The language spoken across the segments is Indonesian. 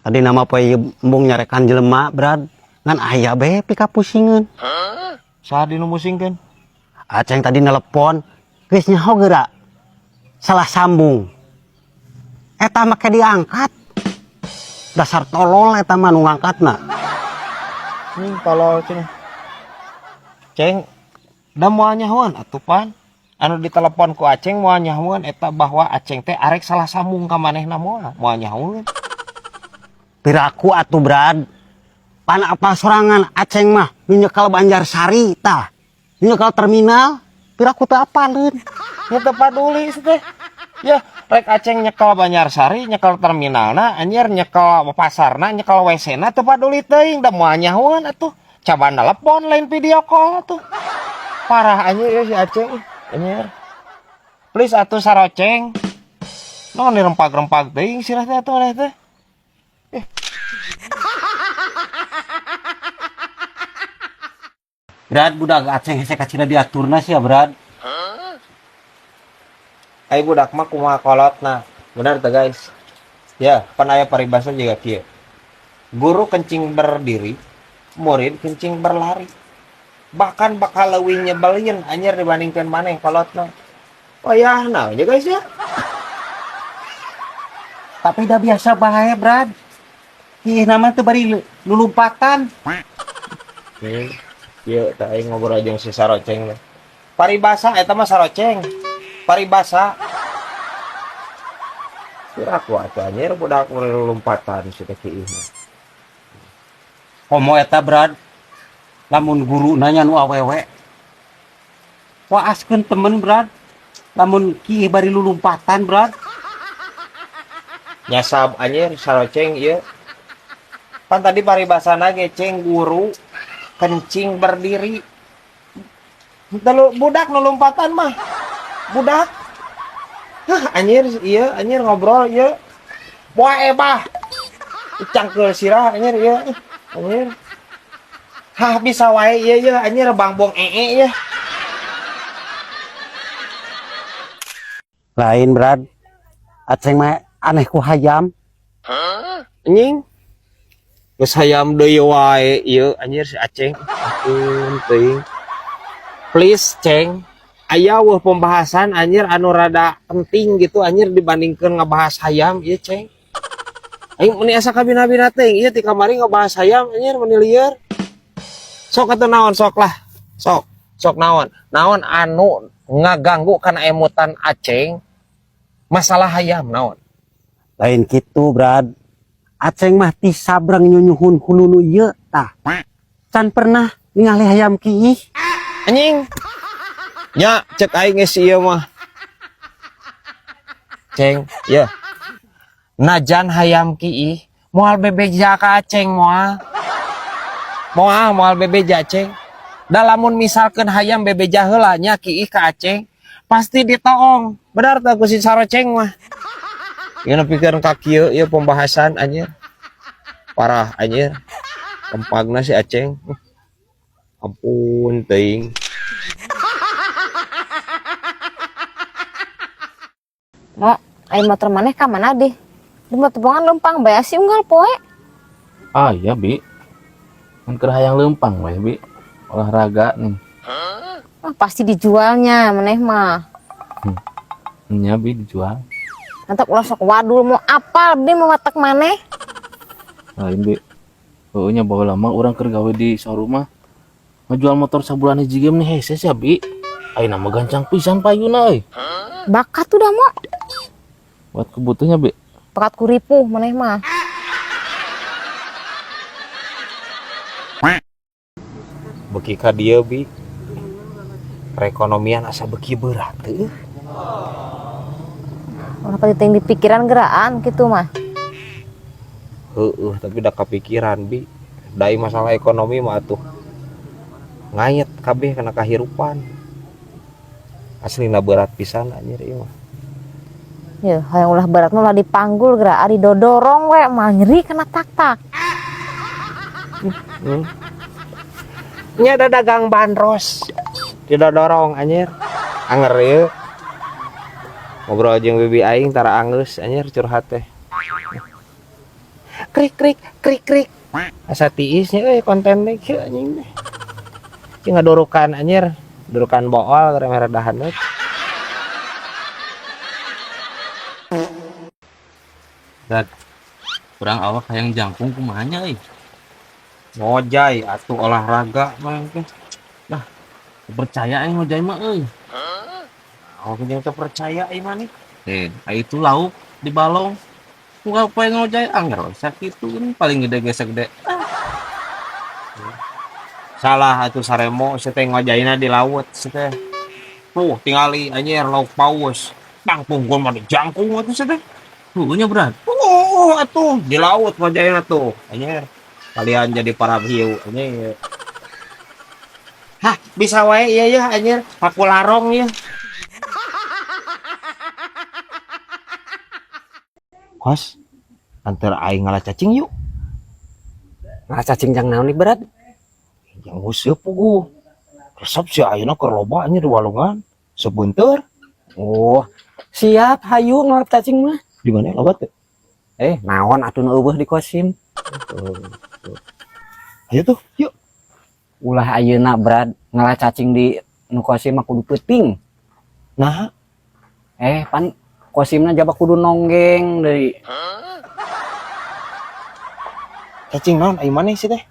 Tadi nama poe embung nyarekan jelema, Brad. Ngan aya bae pika pusingeun. Saha dinu musingkeun? Aceng tadi nelpon, geus nyaho geura. Salah sambung. Eta make diangkat. Dasar tolol eta mah nu ngangkatna. Tolol cenah. Ceng, da moal nyahoan atuh pan. Anu ditelepon ku Aceng moal nyahoan eta bahwa Aceng teh arek salah sambung ka manehna moal nyahoan. Piraku atuh, Brad. Pan apal sorangan Aceng mah nyekel Banjarsari tah. Nyekel terminal, piraku teu apaleun. Nya teu paduli teh. Ya, rek Aceng nyekel Banjarsari, nyekel terminalna, anjir nyekel pasarna, nyekel WC-na teu paduli teuing, da moal nyahoan atuh. Coba telepon lain video call atuh. Parah anjir ya si Aceng, anjir. Please atuh saroceng. Naon dirempak-rempak teuing sirah teh atuh teh. Brad, budak Aceng hese kacina diaturna sih ya, Brad. Ai budak mah kumaha kolotna. Benar teh guys. Ya, pan aya paribasa juga kieu. Guru kencing berdiri, murid kencing berlari. Bahkan bakal leuwih nyebelin anjir dibandingkeun maneh kolotna. Oh ya, nah ya guys ya. Tapi dah biasa bae, Brad. Ih, nama teu bari lulumpatan. Ieu teh aing ngobrol jeung si saroceng. Paribasa eta mah saroceng. Paribasa. Kira-kira atuh anjir budak lompatan si teh kieu. Komo eta, Brad. Lamun guru nanya nu awewe. Waaskeun temen, Brad. Lamun kieu bari lulumpatan, Brad. Nyasab anjir saroceng ieu. Pan tadi paribasana ge ceng guru kencing berdiri. Budak nu lompatan mah. Budak. Hah anjir ieu anjir ngobrol ieu. Poe bah. Cangkeul sirah anjir ieu. Anjir. Hah bisa wae ieu anjir bangbong ya. Lain, Brad. Aceng mah aneh ku hayam. Anjing. Geus hayam deui wae ieu anjir si Aceng. Ampun teuing. Please ceng. Aya weuh pembahasan anjir anu rada penting gitu anjir dibandingkeun ngebahas hayam ieu ceng. Aing meni asa kabina-bina teuing ieu ti kamari ngebahas hayam anjir meni lieur. Sok atuh naon sok lah. Sok naon. Naon anu ngaganggu kana emutan Aceng masalah hayam naon. Lain kitu, Brad. Aceng mah ti sabrang nyunyuhun hululu ieu tah. Can pernah ningali hayam kiih. Anjing. Nya cek aing geus ieu mah. Ceng, ya. Najan hayam kiih moal bebeja ka Aceng moal. Moal bebeja Ceng. Da lamun misalkeun hayam bebeja heula nya kiih ka Aceng, pasti ditoong. Benar teh ku si saroceng mah. Ieu nepikeun ka kieu ieu pembahasan anjir. Parah anjir. Rempagna si Aceng. Ampun teuing. Mo, ayo motor maneh ka mana deh? Di motorbongan lempang bae sih unggal poe. Ah iya Bi, kan keur hayang leumpang we Bi, olahraga nih. Oh, pasti dijualnya maneh mah. Nya Bi dijual. Nanti ulah sok wadul mau apa abdi mau watak maneh. Lain Bi, nya bawa lama orang keur gawe di showroom mah. Ngejual motor sabulan hiji game nih hese ya Bi. Ayeuna mah gancang pisan payuna euy. Bakat tuh dah mo. Buat kebutuhnya Bi. Bakat kuripuh maneh mah. Beki ka dieu Bi. Perekonomian asa beki berat teuh. Kenapa diting di pikiran geraan gitu mah. Heueuh tapi da kepikiran Bi. Dai masalah ekonomi mah atuh. Ngayet kabeh kana kahirupan. Aslina berat pisan anjir ieu mah. Ya, hayang ulah berat mah dipanggul geura ari dodorong we mah nyeri kena tak-tak. Nya ada dagang bandros. Didodorong anjir. Anger ieu. Ngobrol jeung bibi aing tara anggeus anjir curhat teh. krik krik krik krik. Asa tiisnya konten deh kieu anjing deh. Ki ngadurukan anjir, durukan bool remerdahan we. Dan kurang awak hayang jangkung kumanya Ngojay atuh olahraga mah teh. percaya ngojay mah Oh, yang terpercaya iman nih. itu lauk di balong nggak apa ngojay anggar sakit itu kan paling gede segede Salah atuh saremo seteh ngojayna di laut seteh. Tingali anjir lauk paus. Bang punggul mah dijangkung atuh seteh. nya berat Atuh di laut ngojayna tuh. Anjir. Kalian jadi para hiu anjir. Hah, bisa wae iya ya anjir. Paku larong ya. Kos, antar aing ngalah cacing yuk. Ngalah cacing jang naon nih berat? Yang useup puguh. Resep si ayeuna keur loba nya di walungan. Sebentar. Oh, siap hayu ngalah cacing mah. Di mana loba teh? Naon atuh nu eueuh di kosim. Ayo tuh, yuk. Ulah ayeuna berat ngalah cacing di nu kosim mah kudu peuting. Nah, Pan kosimna jaba kudu nonggeng deui. cacing naon ayo maneh sih teh?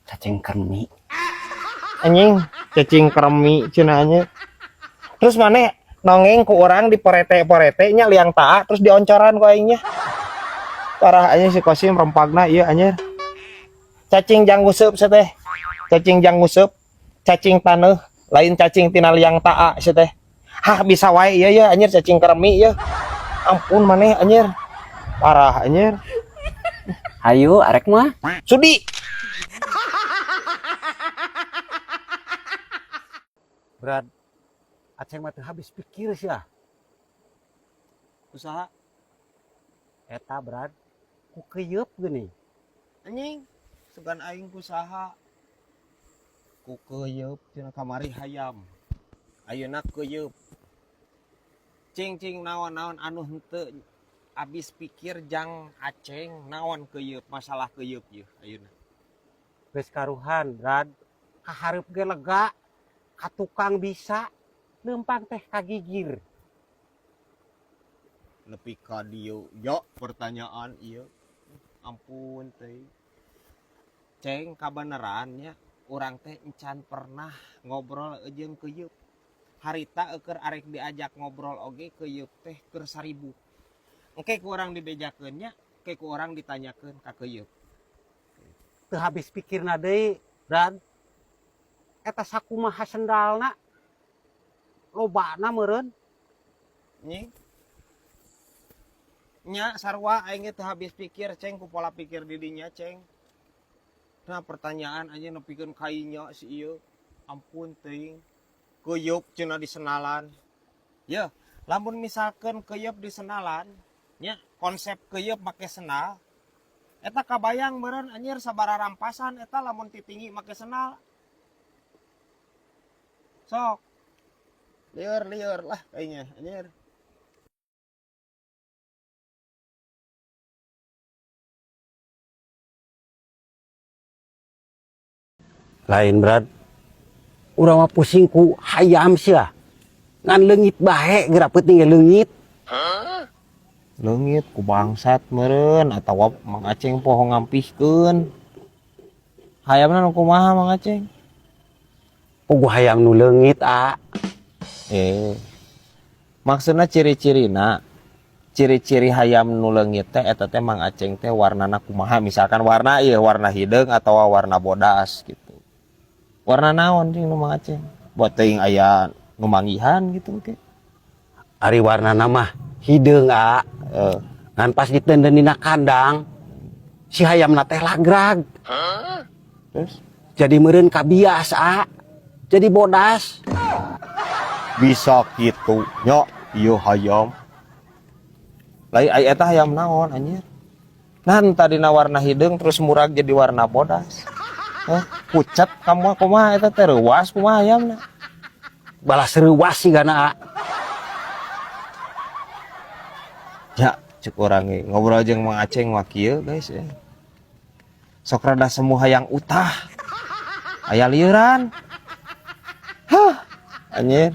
Cacing kermi. Anjing, cacing kremi cenah nya. Terus maneh nongeng ku orang di porete-porete nya liang taa terus dioncoran ku aing nya. Parah aja si kosim rempagna ieu anjir. Cacing janguseup sih teh. Cacing janguseup, cacing taneuh, lain cacing tina liang taa sih teh. Hah bisa wae ieu ya anjir cacing kremi ya. Ampun maneh anjir. Parah anjir. Hayu arek mah. Sudi. Berat. Aceng mah teu habis pikir sih ah. Usaha eta berat ku keuyeub geuning. Anjing, sugan aing ku saha? Ku keuyeub cenah kamari hayam. Ayeuna keuyeub. Cing naon-naon anu henteu abis pikir jang aceng naon keuyeub masalah keuyeub ieu ayeuna. Geus karuhan berat. Kahareup ge lega. Katukang bisa. Leumpang teh kagigir. Nepi ka dieu yo pertanyaan ieu. Ampun teh. Ceng kabeneran nya urang teh encan pernah ngobrol jeung keuyeub. Harita keur arek diajak ngobrol oge keuyeub teh keur 1000. Engke ku urang dibejakeun nya, engke ku urang ditanyakeun ka keuyeub. Teu habis pikirna deui, Bran. Eta sakumaha sendalna? Lobana meureun. Nying. Nya sarua aing teh habis pikir ceng ku pola pikir di dinya ceng. Nah pertanyaan aja nepikeun kainya si ieu. Ampun teuing. Keuyeub cenah di senalan. Ya, lamun misalkan keuyeub di senalan, nya konsep keuyeub make senal. Eta kabayang meureun anjir sabaraha rampasan eta lamun titinggi make senal. Sok. Lieur lah kayaknya anjir. Lain berat. Urang mah pusing ku hayam sia. Ngan leungit bae geura peuting leungit. Leungit ku bangsat meureun atawa Mang Aceng poho ngampihkeun. Hayamna nu kumaha Mang Aceng? Puguh hayam nu leungit Maksudna ciri-cirina. Ciri-ciri hayam nu leungit teh eta teh Mang Aceng teh warnana kumaha? Misalkan warna ieu warna hideung atawa warna bodas gitu. Warna naon cing nu Mang Aceng? Buat teuing aya nu manggihan gitu ke. Ari warnana mah hideung ngan pas ditendeunina kandang si hayamna teh lagrag. Terus Jadi meureun kabias jadi bodas. bisa gitu nya ieu hayam. Lai eta hayam naon anjir? Nan tadina warna hideung terus murag jadi warna bodas. Pucat kamu kumaha eta teh reuwas kumaha hayamna? Balas reuwas sih gana Ya, cek orang ngobrol jeung Mang Aceng mah kieu guys ya. Sok rada semu hayang utah aya lieuran. Hah anjir